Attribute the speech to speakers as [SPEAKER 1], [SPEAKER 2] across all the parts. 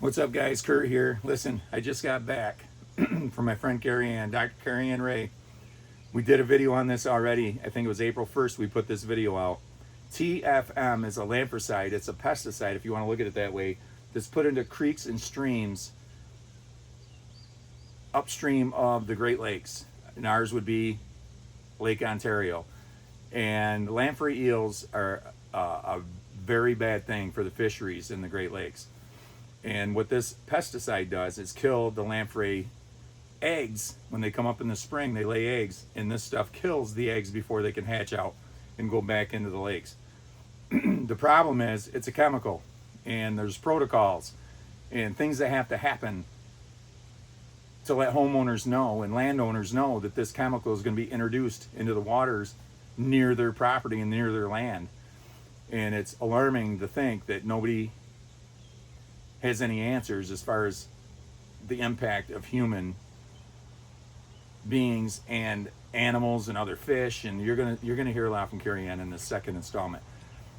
[SPEAKER 1] What's up, guys? Kurt here. Listen, I just got back from my friend Carrie Ann, Dr. Carrie Ann Ray. We did a video on this already. I think it was April 1st we put this video out. TFM is a lampricide. It's a pesticide, if you want to look at it that way, that's put into creeks and streams upstream of the Great Lakes. And ours would be Lake Ontario. And lamprey eels are a very bad thing for the fisheries in the Great Lakes. And what this pesticide does is kill the lamprey eggs. When they come up in the spring, they lay eggs, and this stuff kills the eggs before they can hatch out and go back into the lakes. The problem is it's a chemical, and there's protocols and things that have to happen to let homeowners know and landowners know that this chemical is going to be introduced into the waters near their property and near their land. And it's alarming to think that nobody has any answers as far as the impact of human beings and animals and other fish. And you're gonna hear a lot from Carrie Ann in this second installment.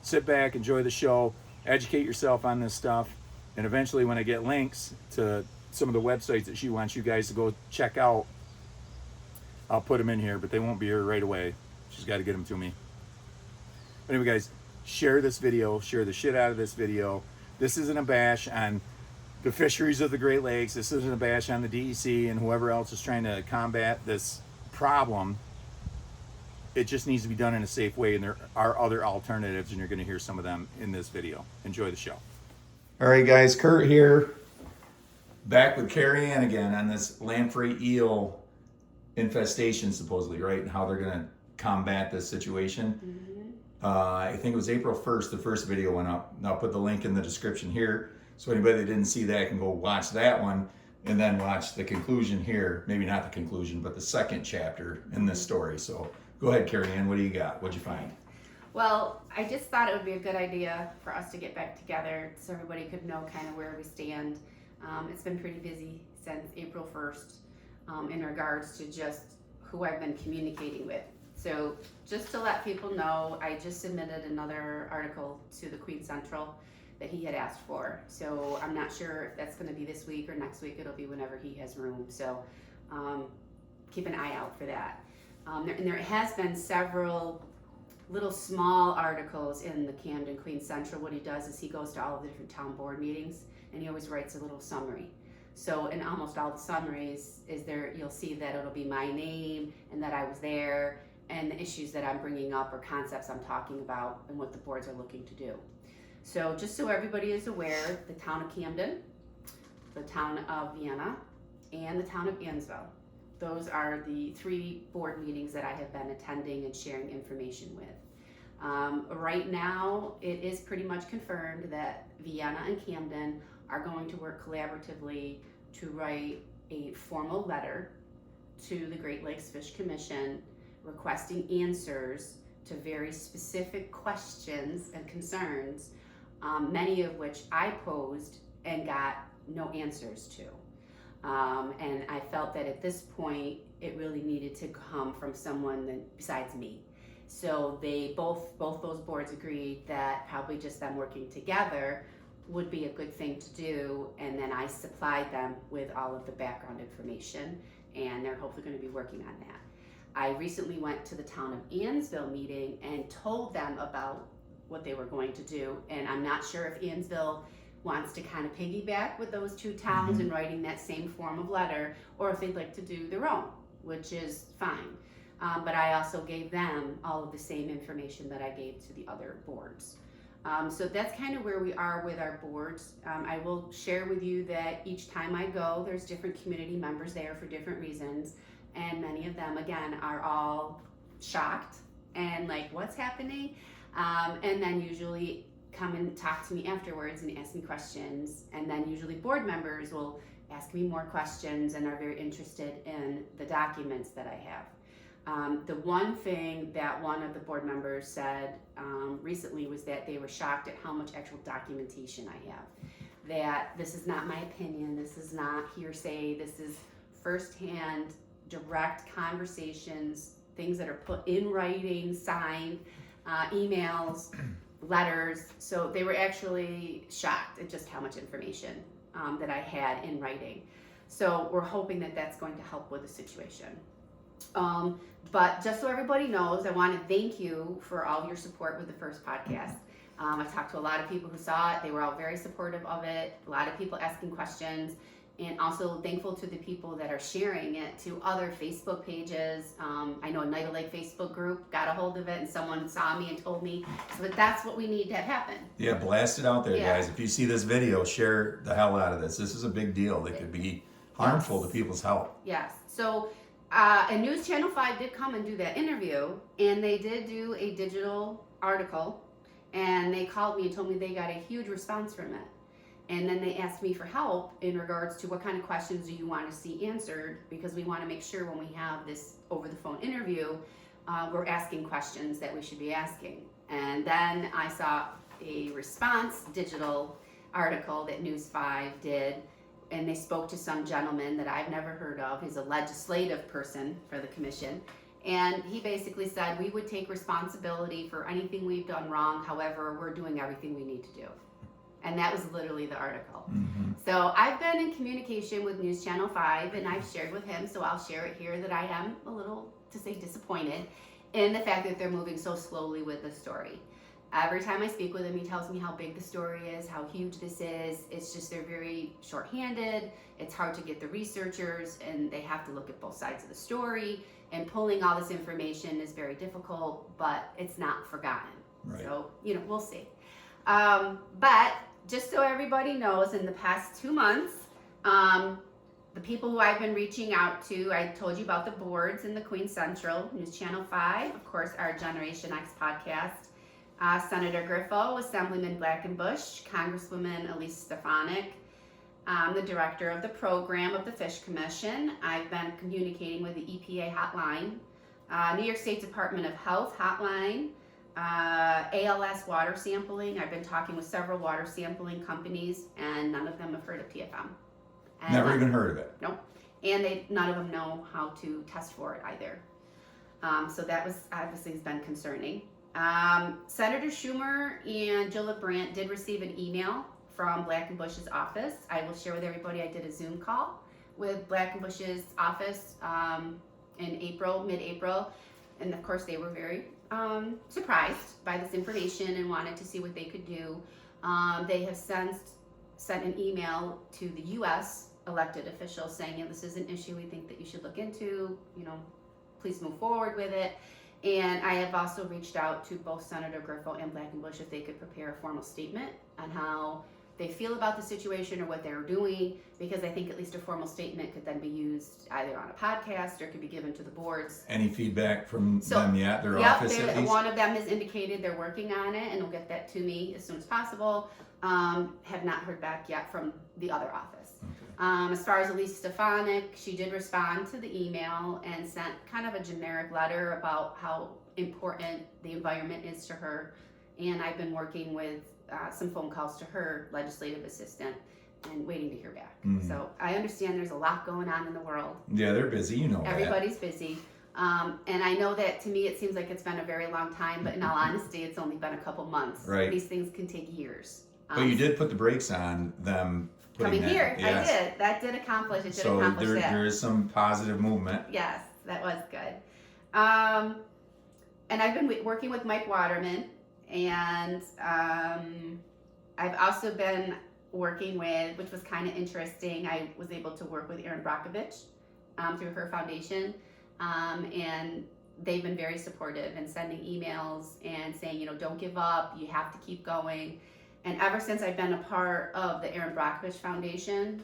[SPEAKER 1] Sit back, enjoy the show, educate yourself on this stuff, and eventually when I get links to some of the websites that she wants you guys to go check out, I'll put them in here, but they won't be here right away. She's got to get them to me. But anyway, guys, share this video, share the shit out of this video. This isn't a bash on the fisheries of the Great Lakes. This isn't a bash on the DEC and whoever else is trying to combat this problem. It just needs to be done in a safe way, and there are other alternatives, and you're going to hear some of them in this video. Enjoy the show. All right, guys, Kurt here. Back with Carrie Ann again on this lamprey eel infestation, supposedly, right? And how they're going to combat this situation. I think it was April 1st, the first video went up. And I'll put the link in the description here. So anybody that didn't see that can go watch that one and then watch the conclusion here. Maybe not the conclusion, but the second chapter in this story. So go ahead, Carrie Ann, what do you got? What'd you find?
[SPEAKER 2] Well, I just thought it would be a good idea for us to get back together so everybody could know kind of where we stand. It's been pretty busy since April 1st in regards to just who I've been communicating with. So just to let people know, I just submitted another article to the Queen Central that he had asked for. So I'm not sure if that's going to be this week or next week. It'll be whenever he has room. So keep an eye out for that. And there has been several little small articles in the Camden Queen Central. What he does is he goes to all of the different town board meetings and he always writes a little summary. So in almost all the summaries is there, you'll see that it'll be my name and that I was there and the issues that I'm bringing up or concepts I'm talking about and what the boards are looking to do. So just so everybody is aware, the town of Camden, the town of Vienna, and the town of Ansville, those are the three board meetings that I have been attending and sharing information with. Right now, it is pretty much confirmed that Vienna and Camden are going to work collaboratively to write a formal letter to the Great Lakes Fish Commission requesting answers to very specific questions and concerns, many of which I posed and got no answers to. And I felt that at this point, it really needed to come from someone besides me. So they both those boards agreed that probably just them working together would be a good thing to do. And then I supplied them with all of the background information, and they're hopefully going to be working on that. I recently went to the town of Ansville meeting and told them about what they were going to do. And I'm not sure if Ansville wants to kind of piggyback with those two towns in writing that same form of letter, or if they'd like to do their own, which is fine. But I also gave them all of the same information that I gave to the other boards. So that's kind of where we are with our boards. I will share with you that each time I go, there's different community members there for different reasons. And many of them, again, are all shocked and like, what's happening? And then usually come and talk to me afterwards and ask me questions. And then usually board members will ask me more questions and are very interested in the documents that I have. The one thing that one of the board members said recently was that they were shocked at how much actual documentation I have. That this is not my opinion, this is not hearsay, this is firsthand, direct conversations, things that are put in writing, signed, emails, letters. So they were actually shocked at just how much information that I had in writing. So we're hoping that that's going to help with the situation. But just so everybody knows, I want to thank you for all of your support with the first podcast. I talked to a lot of people who saw it. They were all very supportive of it. A lot of people asking questions, and also thankful to the people that are sharing it to other Facebook pages. I know a Night of Lake Facebook group got a hold of it, and someone saw me and told me. So that's what we need to have happen.
[SPEAKER 3] Yeah, blast it out there,
[SPEAKER 2] Yeah.
[SPEAKER 3] guys. If you see this video, share the hell out of this. This is a big deal that could be harmful to people's health.
[SPEAKER 2] Yes. So, and News Channel 5 did come and do that interview, and they did do a digital article, and they called me and told me they got a huge response from it. And then they asked me for help in regards to what kind of questions do you want to see answered, because we want to make sure when we have this over the phone interview, we're asking questions that we should be asking. And then I saw a response digital article that News 5 did, and they spoke to some gentleman that I've never heard of. He's a legislative person for the commission. And he basically said we would take responsibility for anything we've done wrong. However, we're doing everything we need to do. And that was literally the article.
[SPEAKER 3] Mm-hmm.
[SPEAKER 2] So I've been in communication with News Channel 5, and I've shared with him, so I'll share it here, that I am a little, to say, disappointed in the fact that they're moving so slowly with the story. Every time I speak with him, he tells me how big the story is, how huge this is. It's just they're very short-handed. It's hard to get the researchers, and they have to look at both sides of the story. And pulling all this information is very difficult, but it's not forgotten.
[SPEAKER 3] Right.
[SPEAKER 2] So, we'll see. But just so everybody knows, in the past 2 months, the people who I've been reaching out to, I told you about the boards in the Queen Central, News Channel 5, of course, our Generation X podcast, Senator Griffo, Assemblyman Blackenbush, Congresswoman Elise Stefanik, the director of the program of the Fish Commission. I've been communicating with the EPA hotline, New York State Department of Health hotline, ALS water sampling. I've been talking with several water sampling companies, and none of them have heard of TFM. And
[SPEAKER 3] Never even heard of it.
[SPEAKER 2] Nope. And none of them know how to test for it either. So that was obviously has been concerning. Senator Schumer and Gillett Brandt did receive an email from Blackenbush's office. I will share with everybody. I did a Zoom call with Blackenbush's office in mid-April, and of course they were very surprised by this information and wanted to see what they could do. They have since sent an email to the U.S. elected officials saying, this is an issue we think that you should look into, please move forward with it. And I have also reached out to both Senator Griffo and Blackenbush if they could prepare a formal statement on how they feel about the situation or what they're doing, because I think at least a formal statement could then be used either on a podcast or could be given to the boards.
[SPEAKER 3] Any feedback from them yet? Their office at least?
[SPEAKER 2] One of them has indicated they're working on it and will get that to me as soon as possible. Have not heard back yet from the other office.
[SPEAKER 3] Okay.
[SPEAKER 2] As far as Elise Stefanik, she did respond to the email and sent kind of a generic letter about how important the environment is to her. And I've been working with some phone calls to her legislative assistant and waiting to hear back.
[SPEAKER 3] Mm-hmm.
[SPEAKER 2] So I understand there's a lot going on in the world.
[SPEAKER 3] Yeah, they're busy,
[SPEAKER 2] Everybody's busy. And I know that to me it seems like it's been a very long time, but in all honesty, it's only been a couple months.
[SPEAKER 3] Right.
[SPEAKER 2] These things can take years.
[SPEAKER 3] But you did put the brakes on them
[SPEAKER 2] coming here.
[SPEAKER 3] Yes.
[SPEAKER 2] I did. That did accomplish. It did
[SPEAKER 3] so
[SPEAKER 2] accomplish that.
[SPEAKER 3] there is some positive movement.
[SPEAKER 2] Yes, that was good. And I've been working with Mike Waterman, and I've also been working with, which was kind of interesting, I was able to work with Erin Brockovich through her foundation, and they've been very supportive and sending emails and saying, don't give up, you have to keep going. And ever since I've been a part of the Erin Brockovich Foundation,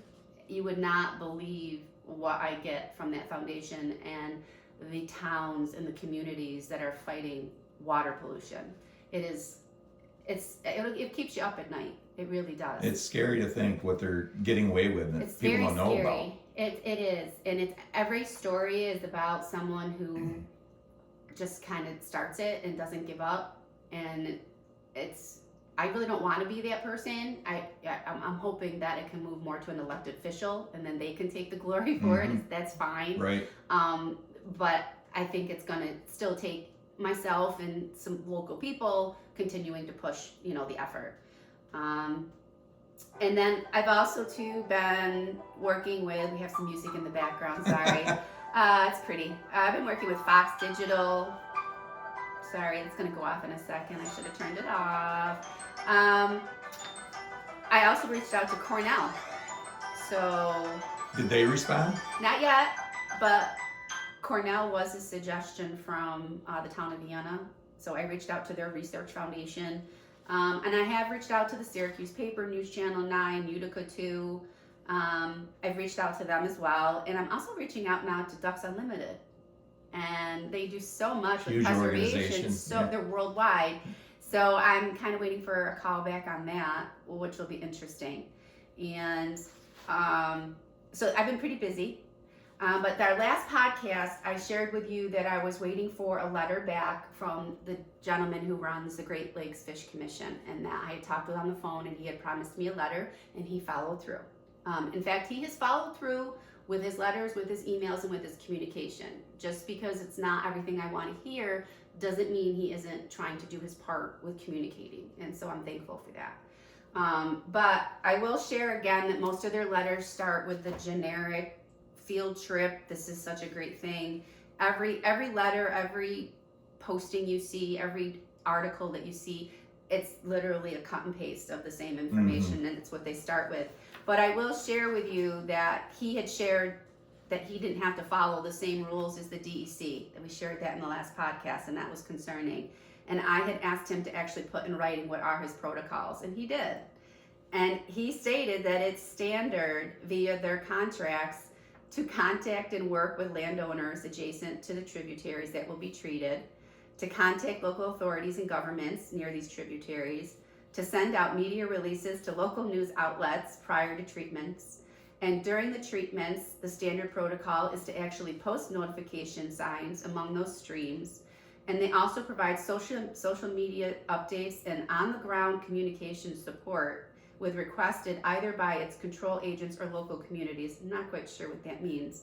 [SPEAKER 2] you would not believe what I get from that foundation and the towns and the communities that are fighting water pollution. It keeps you up at night. It really does.
[SPEAKER 3] It's scary to think what they're getting away with that
[SPEAKER 2] It's
[SPEAKER 3] people
[SPEAKER 2] very
[SPEAKER 3] don't know
[SPEAKER 2] scary.
[SPEAKER 3] about.
[SPEAKER 2] It is, and every story is about someone who just kind of starts it and doesn't give up, and I really don't want to be that person. I'm hoping that it can move more to an elected official, and then they can take the glory for it. That's fine.
[SPEAKER 3] Right.
[SPEAKER 2] But I think it's going to still take myself and some local people continuing to push, the effort. And then I've also too been working with, we have some music in the background, sorry. It's pretty. I've been working with Fox Digital. Sorry, it's gonna go off in a second. I should have turned it off. I also reached out to Cornell. So,
[SPEAKER 3] Did they respond?
[SPEAKER 2] not yet, but Cornell was a suggestion from the town of Vienna. So I reached out to their research foundation. And I have reached out to the Syracuse paper, News Channel 9, Utica 2. I've reached out to them as well. And I'm also reaching out now to Ducks Unlimited. And they do so much with
[SPEAKER 3] Huge
[SPEAKER 2] preservation.
[SPEAKER 3] organization,
[SPEAKER 2] So
[SPEAKER 3] yeah.
[SPEAKER 2] they're worldwide. So I'm kind of waiting for a call back on that, which will be interesting. And so I've been pretty busy. But our last podcast, I shared with you that I was waiting for a letter back from the gentleman who runs the Great Lakes Fish Commission, and that I had talked with on the phone, and he had promised me a letter, and he followed through. In fact, he has followed through with his letters, with his emails, and with his communication. Just because it's not everything I want to hear doesn't mean he isn't trying to do his part with communicating, and so I'm thankful for that. But I will share again that most of their letters start with the generic field trip. This is such a great thing. Every letter, every posting you see, every article that you see, it's literally a cut and paste of the same information, and it's what they start with. But I will share with you that he had shared that he didn't have to follow the same rules as the DEC. And we shared that in the last podcast, and that was concerning. And I had asked him to actually put in writing what are his protocols, and he did. And he stated that it's standard via their contracts to contact and work with landowners adjacent to the tributaries that will be treated, to contact local authorities and governments near these tributaries, to send out media releases to local news outlets prior to treatments. And during the treatments, the standard protocol is to actually post notification signs among those streams. And they also provide social media updates and on-the-ground communication support with requested either by its control agents or local communities. I'm not quite sure what that means.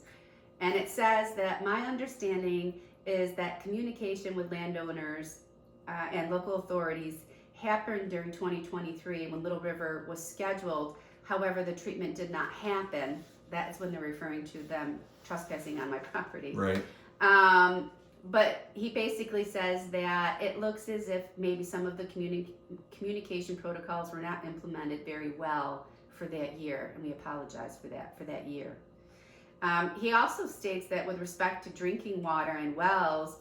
[SPEAKER 2] And it says that my understanding is that communication with landowners and local authorities happened during 2023 when Little River was scheduled. However, the treatment did not happen. That's when they're referring to them trespassing on my property.
[SPEAKER 3] Right.
[SPEAKER 2] But he basically says that it looks as if maybe some of the communication protocols were not implemented very well for that year, and we apologize for that year. He also states that with respect to drinking water and wells,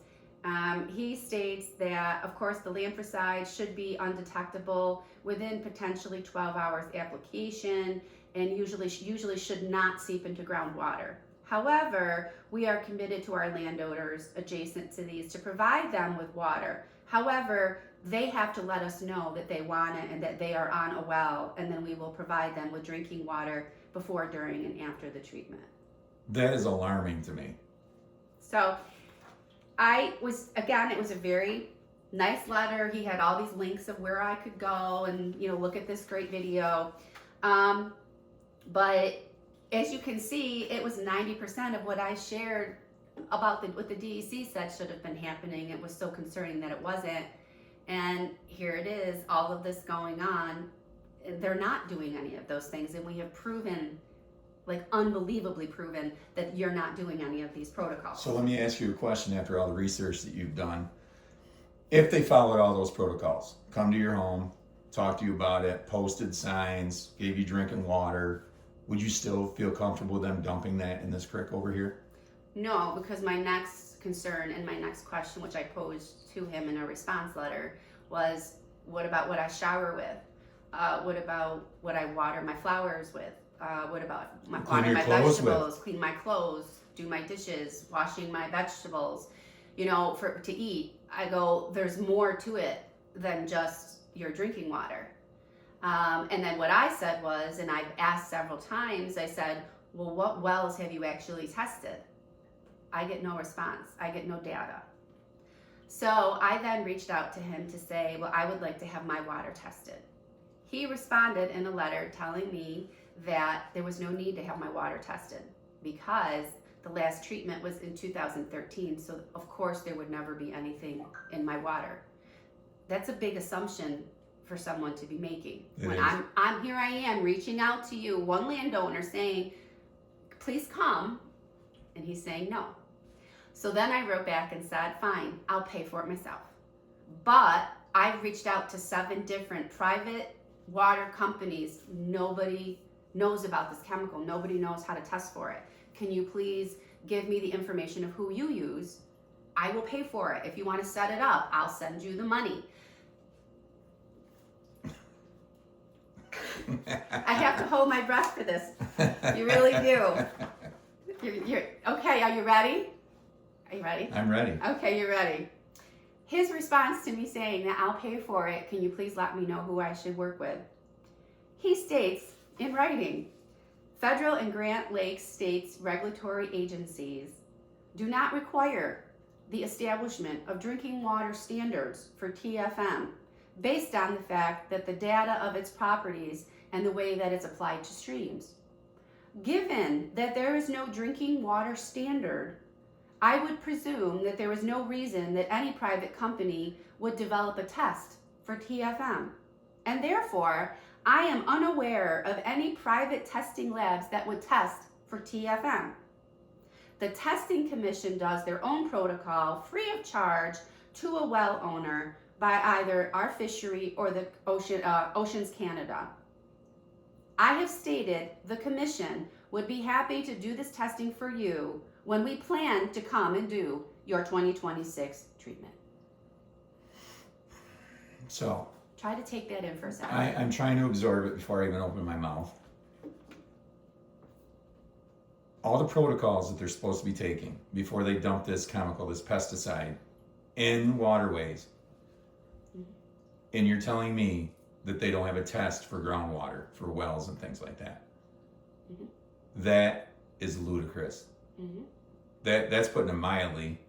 [SPEAKER 2] he states that, of course, the lampricide should be undetectable within potentially 12 hours application, and usually should not seep into groundwater. However, we are committed to our landowners adjacent to these to provide them with water. However, they have to let us know that they want it and that they are on a well, and then we will provide them with drinking water before, during, and after the treatment.
[SPEAKER 3] That is alarming to me.
[SPEAKER 2] So it was a very nice letter. He had all these links of where I could go and, look at this great video. But as you can see, it was 90% of what I shared about what the DEC said should have been happening. It was so concerning that it wasn't. And here it is, all of this going on. They're not doing any of those things. And we have proven, unbelievably proven, that you're not doing any of these protocols.
[SPEAKER 3] So let me ask you a question after all the research that you've done. If they followed all those protocols, come to your home, talk to you about it, posted signs, gave you drinking water, would you still feel comfortable with them dumping that in this creek over here?
[SPEAKER 2] No, because my next concern and my next question, which I posed to him in a response letter, was what about what I shower with? What about what I water my flowers with? What about watering my vegetables, clean my clothes, do my dishes, washing my vegetables, to eat? I go, there's more to it than just your drinking water. And then what I said was, and I've asked several times, I said, well, what wells have you actually tested? I get no response. I get no data. So I then reached out to him to say, well, I would like to have my water tested. He responded in a letter telling me that there was no need to have my water tested because the last treatment was in 2013. So of course there would never be anything in my water. That's a big assumption for someone to be making.
[SPEAKER 3] It
[SPEAKER 2] When
[SPEAKER 3] is.
[SPEAKER 2] I'm here, I am reaching out to you, one landowner saying, please come, and he's saying no. So then I wrote back and said, fine, I'll pay for it myself. But I've reached out to 7 different private water companies. Nobody knows about this chemical. Nobody knows how to test for it. Can you please give me the information of who you use? I will pay for it. If you want to set it up, I'll send you the money. I have to hold my breath for this. You really do. You're okay, are you ready? Are you ready?
[SPEAKER 3] I'm ready.
[SPEAKER 2] Okay, you're ready. His response to me saying that I'll pay for it, can you please let me know who I should work with? He states in writing, federal and Grant Lakes states regulatory agencies do not require the establishment of drinking water standards for TFM based on the fact that the data of its properties and the way that it's applied to streams. Given that there is no drinking water standard, I would presume that there is no reason that any private company would develop a test for TFM. And therefore, I am unaware of any private testing labs that would test for TFM. The testing commission does their own protocol free of charge to a well owner by either our fishery or the Oceans Canada. I have stated the commission would be happy to do this testing for you when we plan to come and do your 2026 treatment.
[SPEAKER 3] So
[SPEAKER 2] Try to take that in for a second.
[SPEAKER 3] I'm trying to absorb it before I even open my mouth. All the protocols that they're supposed to be taking before they dump this chemical, this pesticide, in waterways, and you're telling me that they don't have a test for groundwater, for wells and things like that.
[SPEAKER 2] Mhm.
[SPEAKER 3] That is ludicrous.
[SPEAKER 2] Mhm.
[SPEAKER 3] That's putting it mildly.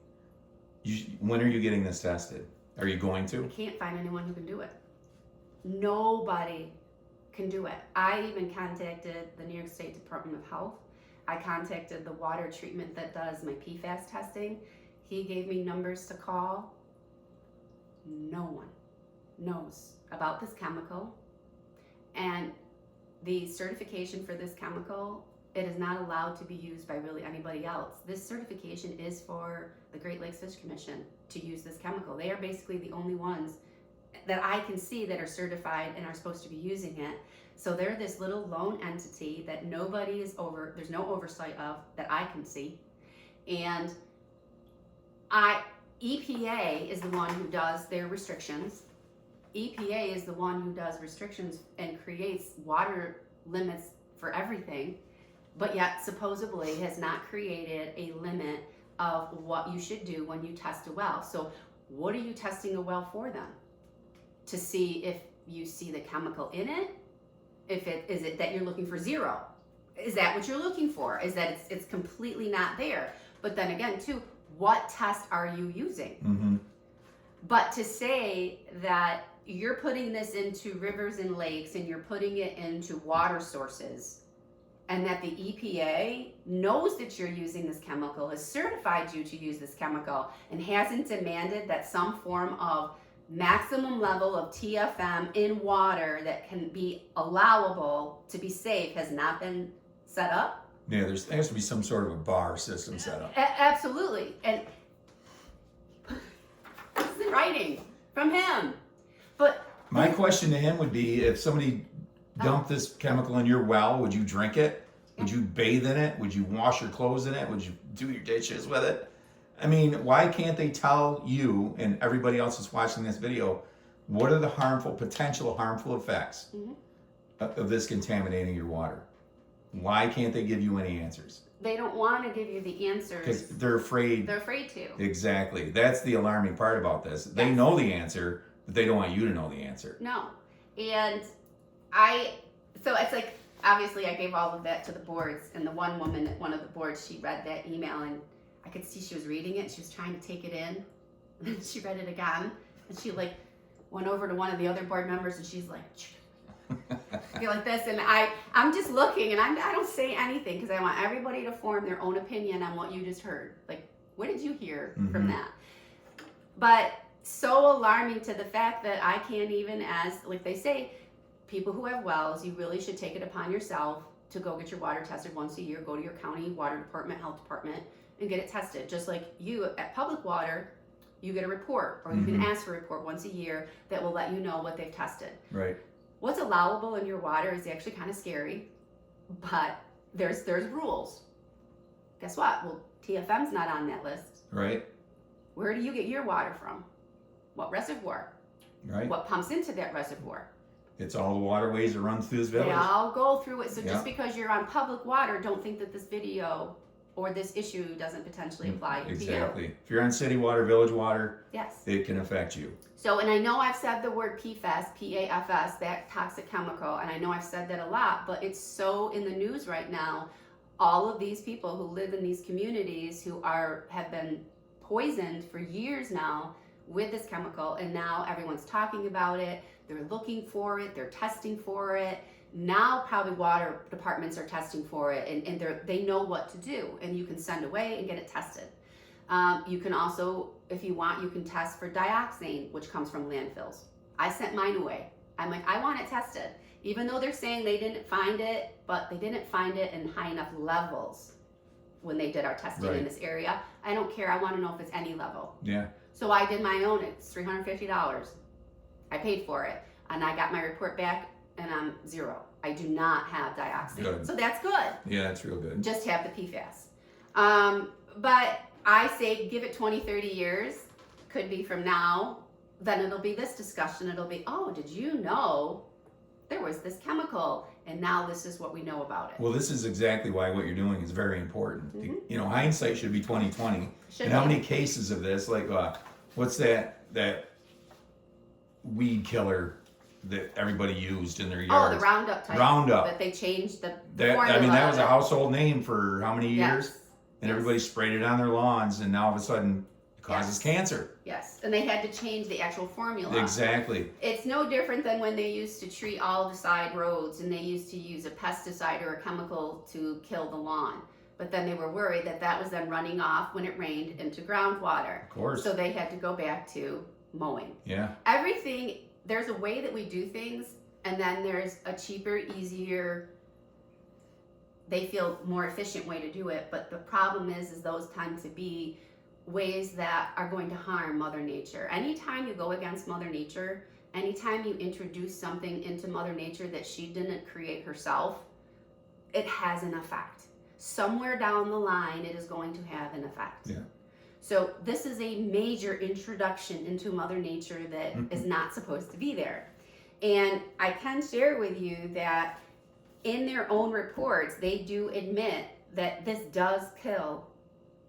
[SPEAKER 3] When are you getting this tested? Are you going
[SPEAKER 2] I
[SPEAKER 3] to?
[SPEAKER 2] can't find anyone who can do it. Nobody can do it. I even contacted the New York State Department of Health. I contacted the water treatment that does my PFAS testing. He gave me numbers to call. No one knows about this chemical. And the certification for this chemical, it is not allowed to be used by really anybody else. This certification is for the Great Lakes Fish Commission to use this chemical. They are basically the only ones that I can see that are certified and are supposed to be using it. So they're this little lone entity that nobody is there's no oversight of that I can see. And EPA is the one who does their restrictions. EPA is the one who does restrictions and creates water limits for everything, but yet supposedly has not created a limit of what you should do when you test a well. So what are you testing a well for then? To see if you see the chemical in it? Is it that you're looking for zero? Is that what you're looking for? Is that it's completely not there? But then again, too, what test are you using?
[SPEAKER 3] Mm-hmm.
[SPEAKER 2] But to say that you're putting this into rivers and lakes and you're putting it into water sources, and that the EPA knows that you're using this chemical, has certified you to use this chemical, and hasn't demanded that some form of maximum level of TFM in water that can be allowable to be safe has not been set up?
[SPEAKER 3] Yeah, there has to be some sort of a bar system set up.
[SPEAKER 2] Absolutely. And this is in writing from him. But
[SPEAKER 3] My question to him would be, if somebody dumped this chemical in your well, would you drink it? Would you bathe in it? Would you wash your clothes in it? Would you do your dishes with it? I mean, why can't they tell you and everybody else that's watching this video, what are the potential harmful effects of this contaminating your water? Why can't they give you any answers?
[SPEAKER 2] they don't want to give you the answers.
[SPEAKER 3] Because they're afraid.
[SPEAKER 2] They're afraid to.
[SPEAKER 3] Exactly. That's the alarming part about this. They
[SPEAKER 2] Yes.
[SPEAKER 3] know the answer, but they don't want you to know the answer.
[SPEAKER 2] No. And so it's like, obviously I gave all of that to the boards, and the one woman at one of the boards, she read that email and I could see she was reading it. She was trying to take it in. And then she read it again. And she like went over to one of the other board members and she's like, feel like this. And I'm just looking and I don't say anything because I want everybody to form their own opinion on what you just heard. Like, what did you hear from that? But so alarming to the fact that I can't even, as like they say, people who have wells, you really should take it upon yourself to go get your water tested once a year. Go to your county water department, health department, and get it tested. Just like you at public water, you get a report, or you can ask for a report once a year that will let you know what they've tested.
[SPEAKER 3] Right.
[SPEAKER 2] What's allowable in your water is actually kind of scary, but there's rules. Guess what? Well, TFM's not on that list.
[SPEAKER 3] Right.
[SPEAKER 2] Where do you get your water from? What reservoir?
[SPEAKER 3] Right.
[SPEAKER 2] What pumps into that reservoir?
[SPEAKER 3] It's all the waterways that run through this village.
[SPEAKER 2] They all go through it. So
[SPEAKER 3] Yeah.
[SPEAKER 2] just because you're on public water, don't think that this video or this issue doesn't potentially apply to you.
[SPEAKER 3] Exactly. If you're on city water, village water,
[SPEAKER 2] Yes.
[SPEAKER 3] it can affect you.
[SPEAKER 2] So, and I know I've said the word PFAS, P-A-F-S, that toxic chemical, and I know I've said that a lot, but it's so in the news right now. All of these people who live in these communities who have been poisoned for years now with this chemical, and now everyone's talking about it. They're looking for it. They're testing for it. Now probably water departments are testing for it, and they know what to do, and you can send away and get it tested. You can also, if you want, you can test for dioxane, which comes from landfills. I sent mine away. I'm like, I want it tested. Even though they're saying they didn't find it, but they didn't find it in high enough levels when they did our testing in this area. I don't care. I want to know if it's any level.
[SPEAKER 3] Yeah.
[SPEAKER 2] So I did my own. It's $350. I paid for it, and I got my report back, and I'm 0. I do not have dioxin.
[SPEAKER 3] Good.
[SPEAKER 2] So that's good.
[SPEAKER 3] Yeah, that's real good.
[SPEAKER 2] Just have the PFAS. But I say give it 20, 30 years. Could be from now. Then it'll be this discussion. It'll be, oh, did you know there was this chemical, and now this is what we know about it.
[SPEAKER 3] Well, this is exactly why what you're doing is very important. You know, hindsight should be 20/20.
[SPEAKER 2] Should
[SPEAKER 3] And how
[SPEAKER 2] be.
[SPEAKER 3] many cases of this, like, what's that weed killer that everybody used in their
[SPEAKER 2] Oh,
[SPEAKER 3] yards?
[SPEAKER 2] the Roundup type.
[SPEAKER 3] Roundup.
[SPEAKER 2] That they changed the
[SPEAKER 3] That,
[SPEAKER 2] formula.
[SPEAKER 3] I mean, that was
[SPEAKER 2] of
[SPEAKER 3] a
[SPEAKER 2] it.
[SPEAKER 3] household name for how many years?
[SPEAKER 2] Yes.
[SPEAKER 3] And everybody sprayed it on their lawns, and now all of a sudden it causes cancer.
[SPEAKER 2] Yes, and they had to change the actual formula.
[SPEAKER 3] Exactly.
[SPEAKER 2] It's no different than when they used to treat all the side roads and they used to use a pesticide or a chemical to kill the lawn. But then they were worried that that was then running off when it rained into groundwater.
[SPEAKER 3] Of course.
[SPEAKER 2] So they had to go back to mowing.
[SPEAKER 3] Yeah.
[SPEAKER 2] Everything, there's a way that we do things, and then there's a cheaper, easier, they feel more efficient way to do it. But the problem is those tend to be ways that are going to harm Mother Nature. Anytime you go against Mother Nature, anytime you introduce something into Mother Nature that she didn't create herself, it has an effect. Somewhere down the line, it is going to have an effect.
[SPEAKER 3] Yeah.
[SPEAKER 2] So this is a major introduction into Mother Nature that is not supposed to be there. And I can share with you that in their own reports, they do admit that this does kill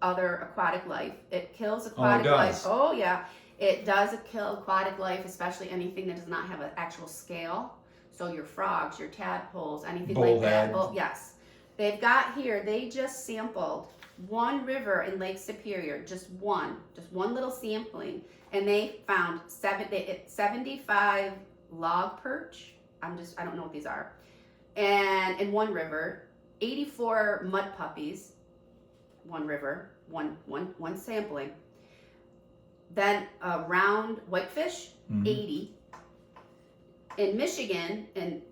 [SPEAKER 2] other aquatic life. It kills aquatic life. Oh yeah, it does kill aquatic life, especially anything that does not have an actual scale. So your frogs, your tadpoles, anything like that.
[SPEAKER 3] Bullhead.
[SPEAKER 2] Yes, they've got here. They just sampled one river in Lake Superior, just one little sampling, and they found 75 log perch. I don't know what these are, and in one river, 84 mud puppies. One river, one sampling. Then round whitefish, 80. In Michigan, in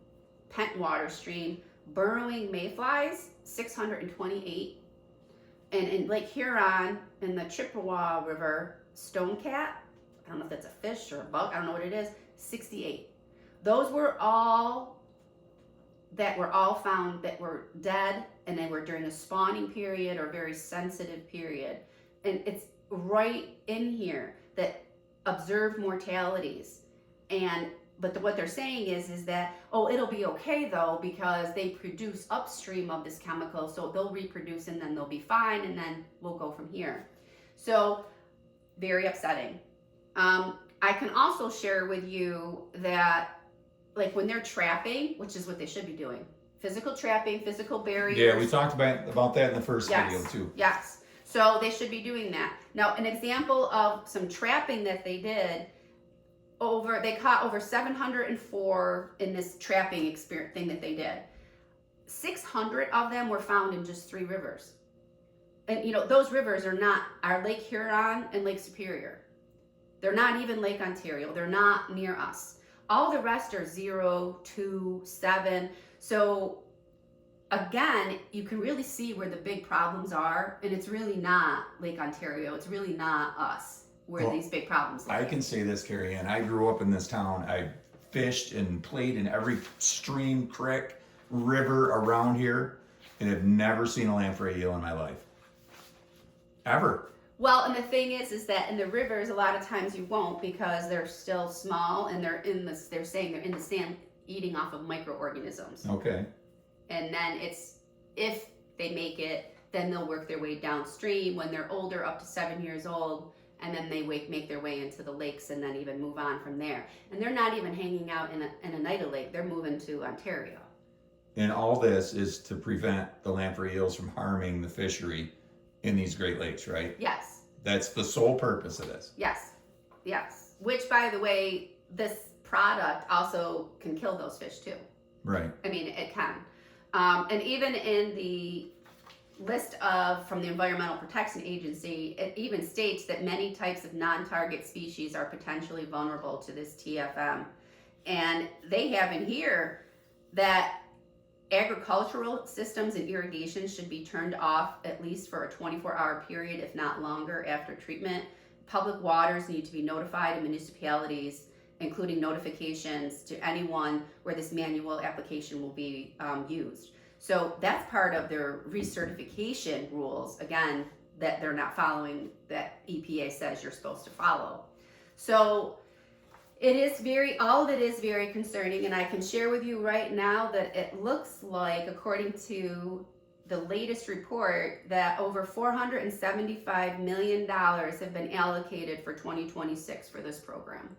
[SPEAKER 2] Pentwater Stream, burrowing mayflies, 628. And in Lake Huron, in the Chippewa River, stonecat, I don't know if that's a fish or a bug, I don't know what it is, 68. Those were all found that were dead, and they were during a spawning period or very sensitive period. And it's right in here that observed mortalities. But what they're saying is that, oh, it'll be okay though, because they produce upstream of this chemical, so they'll reproduce and then they'll be fine, and then we'll go from here. So very upsetting. I can also share with you that, like, when they're trapping, which is what they should be doing, physical trapping, physical barriers.
[SPEAKER 3] Yeah, we talked about that in the first video too.
[SPEAKER 2] Yes. So they should be doing that. Now, an example of some trapping that they did, they caught over 704 in this trapping experience thing that they did. 600 of them were found in just 3 rivers. And those rivers are Lake Huron and Lake Superior. They're not even Lake Ontario. They're not near us. All the rest are 0, 2, 7. So again, you can really see where the big problems are, and it's really not Lake Ontario. It's really not us where these big problems lie.
[SPEAKER 3] I can say this, Carrie Ann. I grew up in this town. I fished and played in every stream, creek, river around here, and have never seen a lamprey eel in my life. Ever.
[SPEAKER 2] Well, and the thing is that in the rivers, a lot of times you won't, because they're still small and they're saying they're in the sand eating off of microorganisms.
[SPEAKER 3] Okay.
[SPEAKER 2] And then if they make it, then they'll work their way downstream when they're older, up to 7 years old, and then they make their way into the lakes and then even move on from there. And they're not even hanging out in Oneida Lake. They're moving to Ontario.
[SPEAKER 3] And all this is to prevent the lamprey eels from harming the fishery in these Great Lakes, right?
[SPEAKER 2] Yes.
[SPEAKER 3] That's the sole purpose of this.
[SPEAKER 2] Yes. Which, by the way, this product also can kill those fish too.
[SPEAKER 3] Right.
[SPEAKER 2] I mean, it can. And even in the list from the Environmental Protection Agency, it even states that many types of non-target species are potentially vulnerable to this TFM. And they have in here that agricultural systems and irrigation should be turned off at least for a 24-hour period, if not longer, after treatment. Public waters need to be notified, and municipalities, including notifications to anyone where this manual application will be used. So that's part of their recertification rules, again, that they're not following, that EPA says you're supposed to follow. So all of it is very concerning, and I can share with you right now that it looks like, according to the latest report, that over $475 million have been allocated for 2026 for this program.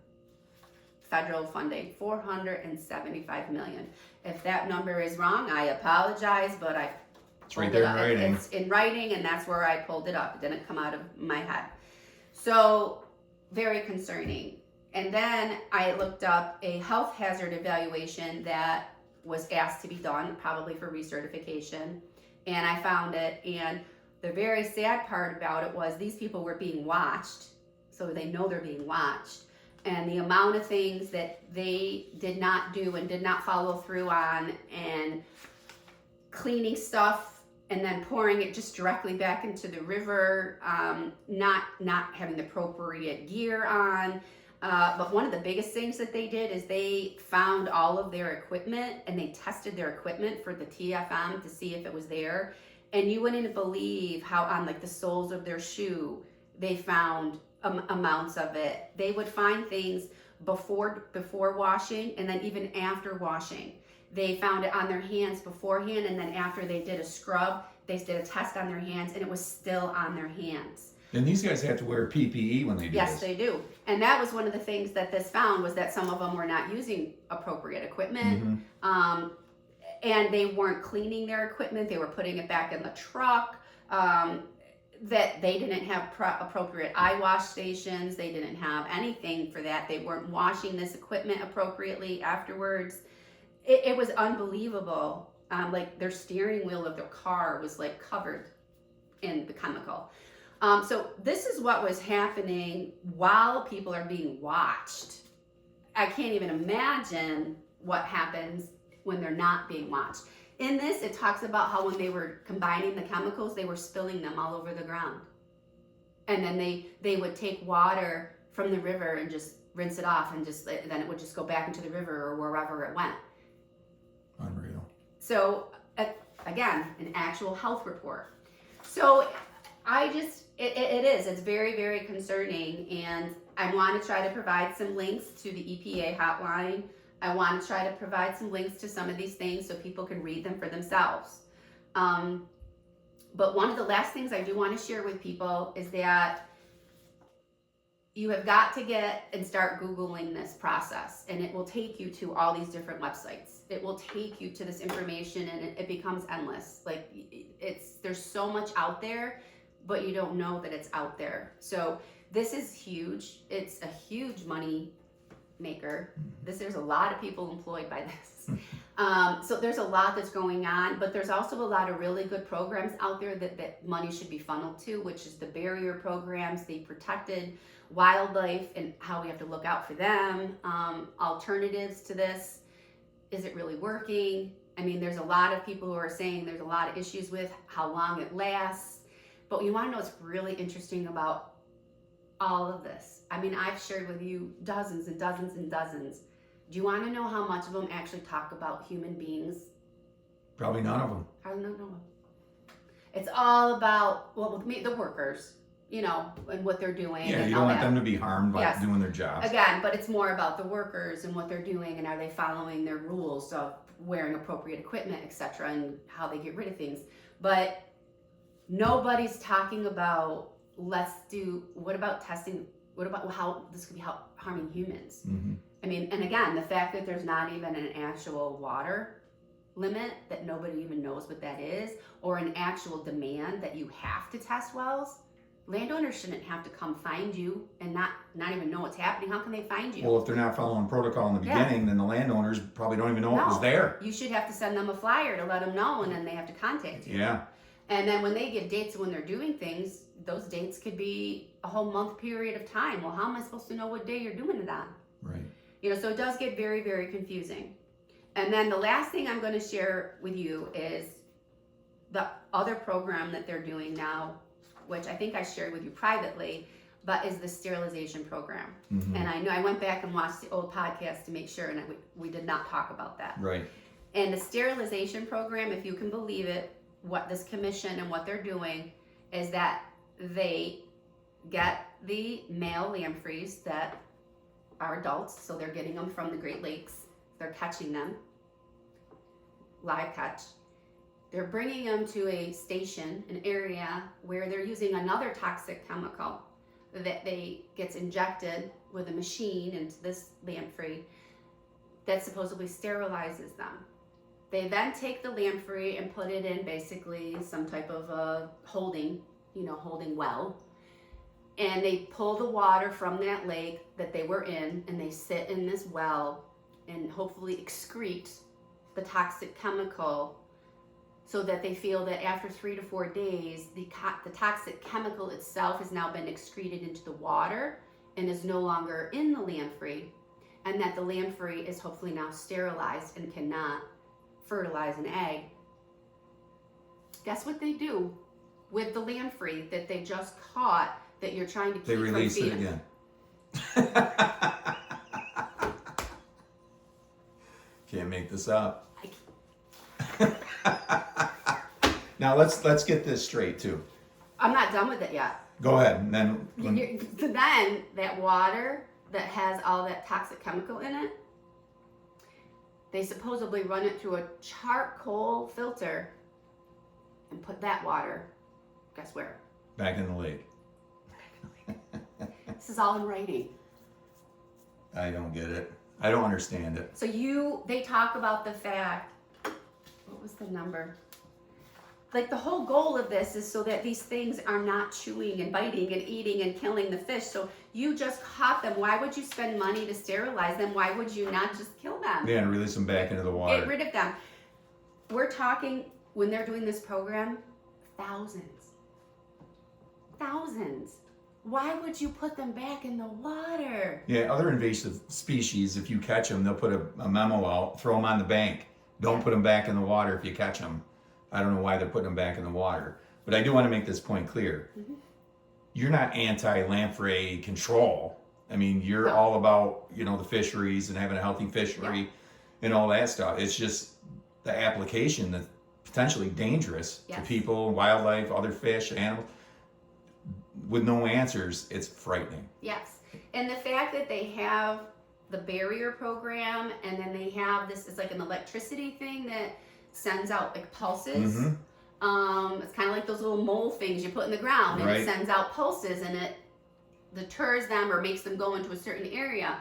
[SPEAKER 2] Federal funding, $475 million. If that number is wrong, I apologize, but
[SPEAKER 3] It's right there in writing.
[SPEAKER 2] It's in writing, and that's where I pulled it up. It didn't come out of my head. So, very concerning. And then I looked up a health hazard evaluation that was asked to be done, probably for recertification, and I found it. And the very sad part about it was these people were being watched, so they know they're being watched. And the amount of things that they did not do and did not follow through on, and cleaning stuff and then pouring it just directly back into the river, not having the appropriate gear on. But one of the biggest things that they did is they found all of their equipment, and they tested their equipment for the TFM to see if it was there. And you wouldn't believe how on like the soles of their shoe, they found amounts of it. They would find things before washing, and then even after washing. They found it on their hands beforehand, and then after they did a scrub, they did a test on their hands, and it was still on their hands.
[SPEAKER 3] And these guys have to wear PPE when they do
[SPEAKER 2] Yes,
[SPEAKER 3] this.
[SPEAKER 2] they do. And that was one of the things that this found, was that some of them were not using appropriate equipment.
[SPEAKER 3] Mm-hmm.
[SPEAKER 2] And they weren't cleaning their equipment. They were putting it back in the truck. That they didn't have appropriate eye wash stations. They didn't have anything for that. They weren't washing this equipment appropriately afterwards. It was unbelievable. Like their steering wheel of their car was like covered in the chemical. So this is what was happening while people are being watched. I can't even imagine what happens when they're not being watched. In this, it talks about how when they were combining the chemicals, they were spilling them all over the ground. And then they would take water from the river and just rinse it off, and then it would just go back into the river or wherever it went.
[SPEAKER 3] Unreal.
[SPEAKER 2] So, again, an actual health report. So, it's very, very concerning, and I want to try to provide some links to the EPA hotline. I want to try to provide some links to some of these things so people can read them for themselves. But one of the last things I do want to share with people is that you have got to get and start Googling this process, and it will take you to all these different websites. It will take you to this information, and it becomes endless. Like there's so much out there, but you don't know that it's out there. So this is huge. It's a huge money maker. There's a lot of people employed by this. So there's a lot that's going on, but there's also a lot of really good programs out there that money should be funneled to, which is the barrier programs, the protected wildlife, and how we have to look out for them. Alternatives to this. Is it really working? I mean, there's a lot of people who are saying there's a lot of issues with how long it lasts. But you want to know what's really interesting about all of this? I mean, I've shared with you dozens and dozens and dozens. Do you want to know how much of them actually talk about human beings?
[SPEAKER 3] Probably none of them.
[SPEAKER 2] I don't know. It's all about, well, the workers, you know, and what they're doing.
[SPEAKER 3] Yeah,
[SPEAKER 2] and
[SPEAKER 3] you
[SPEAKER 2] all
[SPEAKER 3] don't want
[SPEAKER 2] that.
[SPEAKER 3] them to be harmed by
[SPEAKER 2] Yes.
[SPEAKER 3] doing their jobs.
[SPEAKER 2] Again, but it's more about the workers and what they're doing, and are they following their rules of wearing appropriate equipment, etc., and how they get rid of things. But nobody's talking about, what about testing, what about how this could be harming humans.
[SPEAKER 3] Mm-hmm.
[SPEAKER 2] I mean, and again, the fact that there's not even an actual water limit, that nobody even knows what that is, or an actual demand that you have to test wells. Landowners shouldn't have to come find you and not even know what's happening. How can they find you?
[SPEAKER 3] Well, if they're not following protocol in the
[SPEAKER 2] Yeah.
[SPEAKER 3] beginning, then the landowners probably don't even know it was
[SPEAKER 2] No.
[SPEAKER 3] there.
[SPEAKER 2] You should have to send them a flyer to let them know, and then they have to contact you.
[SPEAKER 3] Yeah.
[SPEAKER 2] And then when they get dates when they're doing things, those dates could be a whole month period of time. Well, how am I supposed to know what day you're doing it on?
[SPEAKER 3] Right.
[SPEAKER 2] You know, so it does get very, very confusing. And then the last thing I'm going to share with you is the other program that they're doing now, which I think I shared with you privately, but is the sterilization program.
[SPEAKER 3] Mm-hmm.
[SPEAKER 2] And I know I went back and watched the old podcast to make sure, and we did not talk about that.
[SPEAKER 3] Right.
[SPEAKER 2] And the sterilization program, if you can believe it, what this commission and what they're doing is that they get the male lampreys that are adults, so they're getting them from the Great Lakes, they're catching them, live catch. They're bringing them to a station, an area where they're using another toxic chemical that gets injected with a machine into this lamprey that supposedly sterilizes them. They then take the lamprey and put it in basically some type of a holding well. And they pull the water from that lake that they were in, and they sit in this well and hopefully excrete the toxic chemical, so that they feel that after 3 to 4 days, the toxic chemical itself has now been excreted into the water and is no longer in the lamprey, and that the lamprey is hopefully now sterilized and cannot fertilize an egg. Guess what they do with the lamprey that they just caught that you're trying to keep
[SPEAKER 3] They
[SPEAKER 2] from
[SPEAKER 3] release it
[SPEAKER 2] feeding?
[SPEAKER 3] again. Can't make this up. Now let's get this straight too.
[SPEAKER 2] I'm not done with it yet.
[SPEAKER 3] Go ahead, and then
[SPEAKER 2] So then that water that has all that toxic chemical in it, they supposedly run it through a charcoal filter and put that water, guess where?
[SPEAKER 3] back in the lake.
[SPEAKER 2] This is all in writing.
[SPEAKER 3] I don't get it. I don't understand it.
[SPEAKER 2] So they talk about the fact, what was the number? Like the whole goal of this is so that these things are not chewing and biting and eating and killing the fish. So you just caught them. Why would you spend money to sterilize them? Why would you not just kill them?
[SPEAKER 3] Yeah, and release them back into the water.
[SPEAKER 2] Get rid of them. We're talking, when they're doing this program, thousands. Why would you put them back in the water?
[SPEAKER 3] Yeah, other invasive species, if you catch them, they'll put a memo out, throw them on the bank. Don't put them back in the water if you catch them. I don't know why they're putting them back in the water. But I do want to make this point clear. Mm-hmm. You're not anti-lamprey control. I mean, you're all about, the fisheries and having a healthy fishery and all that stuff. It's just the application that's potentially dangerous to people, wildlife, other fish, animals. With no answers, it's frightening.
[SPEAKER 2] Yes. And the fact that they have the barrier program, and then they have this, it's like an electricity thing that sends out like pulses. Mm-hmm. It's kind of like those little mole things you put in the ground, and it sends out pulses, and it deters them or makes them go into a certain area.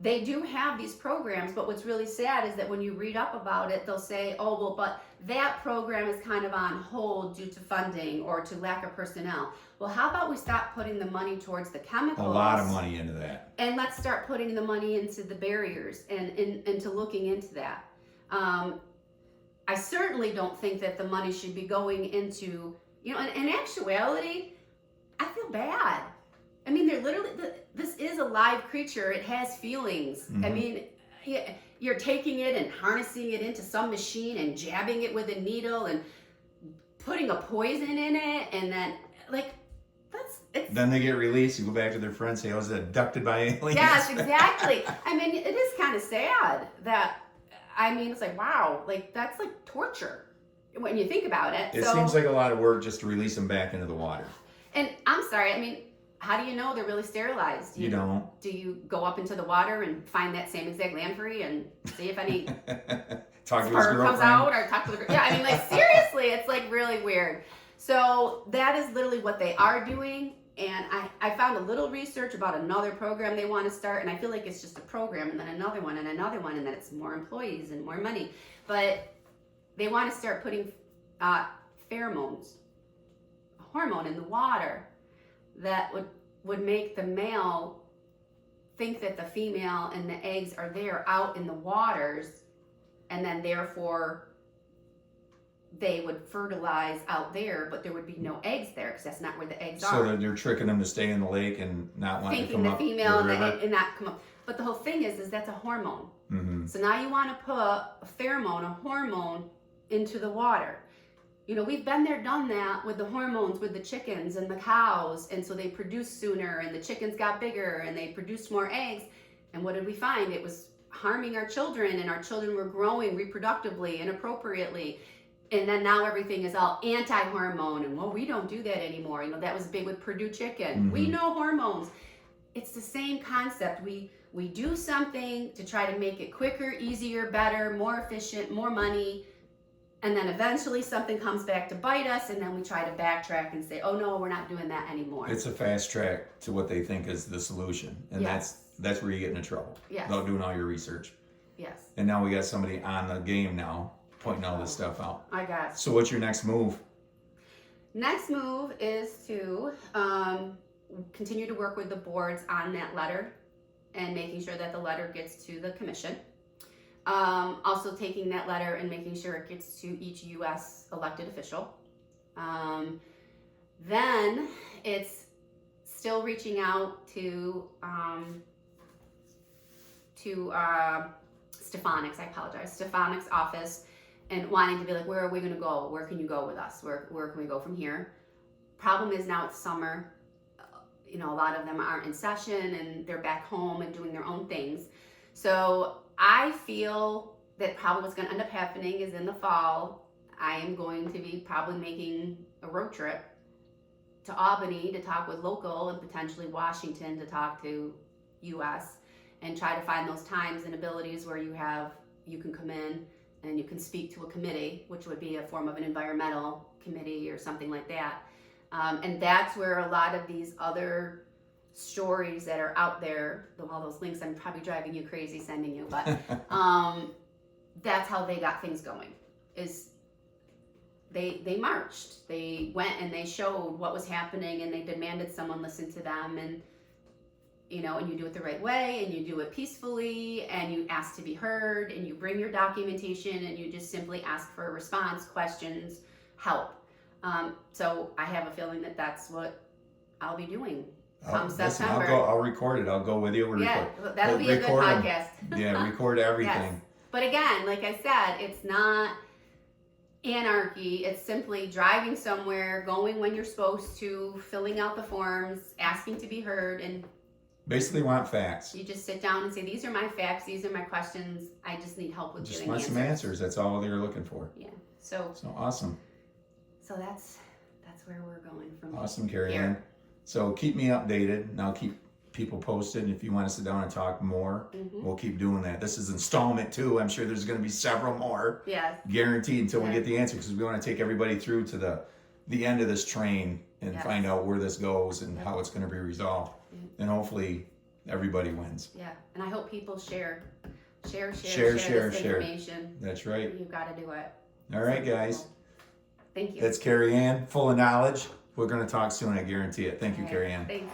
[SPEAKER 2] They do have these programs, but what's really sad is that when you read up about it, they'll say, oh, well, but that program is kind of on hold due to funding or to lack of personnel. Well, how about we stop putting the money towards the chemicals?
[SPEAKER 3] A lot of money into that.
[SPEAKER 2] And let's start putting the money into the barriers and into looking into that. I certainly don't think that the money should be going into, you know, in actuality, I feel bad. I mean, they're literally, this is a live creature. It has feelings. I mean, you're taking it and harnessing it into some machine and jabbing it with a needle and putting a poison in it, and then, like,
[SPEAKER 3] then they get released. You go back to their friends, say, I was abducted by aliens.
[SPEAKER 2] Yes, exactly. I mean, it is kind of sad that, I mean, it's like, wow, like, that's like torture when you think about it.
[SPEAKER 3] It seems like a lot of work just to release them back into the water.
[SPEAKER 2] And I'm sorry, I mean, how do you know they're really sterilized?
[SPEAKER 3] You don't.
[SPEAKER 2] Do you go up into the water and find that same exact lamprey and see if any
[SPEAKER 3] Talk to his
[SPEAKER 2] fur
[SPEAKER 3] girlfriend.
[SPEAKER 2] comes out, or talk to the yeah, I mean, like, seriously, it's like really weird. So that is literally what they are doing. And I found a little research about another program they want to start, and I feel like it's just a program and then another one and another one, and then it's more employees and more money. But they want to start putting pheromones, a hormone, in the water that would make the male think that the female and the eggs are there out in the waters, and then therefore they would fertilize out there, but there would be no eggs there because that's not where the eggs are.
[SPEAKER 3] So that you're tricking them to stay in the lake and not want to
[SPEAKER 2] Thinking
[SPEAKER 3] come
[SPEAKER 2] the
[SPEAKER 3] up
[SPEAKER 2] female
[SPEAKER 3] the river.
[SPEAKER 2] and not come up. But the whole thing is that's a hormone.
[SPEAKER 3] Mm-hmm.
[SPEAKER 2] So now you want to put a pheromone, a hormone, into the water. You know, we've been there, done that with the hormones with the chickens and the cows, and so they produced sooner, and the chickens got bigger, and they produced more eggs. And what did we find? It was harming our children, and our children were growing reproductively, inappropriately. And then now everything is all anti-hormone, and well, we don't do that anymore. You know, that was big with Purdue Chicken.
[SPEAKER 3] Mm-hmm.
[SPEAKER 2] We know hormones. It's the same concept. We do something to try to make it quicker, easier, better, more efficient, more money, and then eventually something comes back to bite us, and then we try to backtrack and say, oh no, we're not doing that anymore.
[SPEAKER 3] It's a fast track to what they think is the solution, and
[SPEAKER 2] Yes.
[SPEAKER 3] that's where you get into trouble.
[SPEAKER 2] Yes.
[SPEAKER 3] Without doing all your research.
[SPEAKER 2] Yes,
[SPEAKER 3] And now we got somebody on the game now pointing all this stuff out.
[SPEAKER 2] I got it.
[SPEAKER 3] So what's your next move?
[SPEAKER 2] Next move is to continue to work with the boards on that letter and making sure that the letter gets to the commission. Also taking that letter and making sure it gets to each U.S. elected official. Then it's still reaching out to Stefanik's, I apologize, Stefanik's office, and wanting to be like, where are we going to go? Where can you go with us? Where can we go from here? Problem is now it's summer. You know, a lot of them aren't in session and they're back home and doing their own things. So I feel that probably what's going to end up happening is in the fall, I am going to be probably making a road trip to Albany to talk with local and potentially Washington to talk to U.S. and try to find those times and abilities where you can come in and you can speak to a committee, which would be a form of an environmental committee or something like that. And that's where a lot of these other stories that are out there, all those links I'm probably driving you crazy sending you, but that's how they got things going. Is they marched, they went and they showed what was happening, and they demanded someone listen to them, and you know, and you do it the right way, and you do it peacefully, and you ask to be heard, and you bring your documentation, and you just simply ask for a response, questions, help. So I have a feeling that that's what I'll be doing come September.
[SPEAKER 3] I'll record it. I'll go with you.
[SPEAKER 2] That'll be a good podcast.
[SPEAKER 3] Yeah, record everything.
[SPEAKER 2] Yes. But again, like I said, it's not anarchy. It's simply driving somewhere, going when you're supposed to, filling out the forms, asking to be heard, and
[SPEAKER 3] basically want facts.
[SPEAKER 2] you just sit down and say, these are my facts, these are my questions, I just need help with
[SPEAKER 3] Just
[SPEAKER 2] giving
[SPEAKER 3] want
[SPEAKER 2] answers.
[SPEAKER 3] some answers. That's all they're looking for.
[SPEAKER 2] Yeah. So
[SPEAKER 3] Awesome.
[SPEAKER 2] that's where we're going from
[SPEAKER 3] Awesome, Carrie
[SPEAKER 2] here.
[SPEAKER 3] Ann. So keep me updated, and I'll keep people posted. And if you want to sit down and talk more, we'll keep doing that. This is installment 2. I'm sure there's going to be several more,
[SPEAKER 2] Yes.
[SPEAKER 3] guaranteed, until we get the answer, because we want to take everybody through to the end of this train and
[SPEAKER 2] Yes.
[SPEAKER 3] find out where this goes and how it's going to be resolved. And hopefully everybody wins.
[SPEAKER 2] Yeah. And I hope people share
[SPEAKER 3] Share,
[SPEAKER 2] this
[SPEAKER 3] share.
[SPEAKER 2] information.
[SPEAKER 3] That's right.
[SPEAKER 2] You've got to do it.
[SPEAKER 3] All right, guys.
[SPEAKER 2] Thank you.
[SPEAKER 3] That's Carrie Ann, full of knowledge. We're going to talk soon, I guarantee it. Thank you,
[SPEAKER 2] All right.
[SPEAKER 3] Carrie Ann.
[SPEAKER 2] Thanks.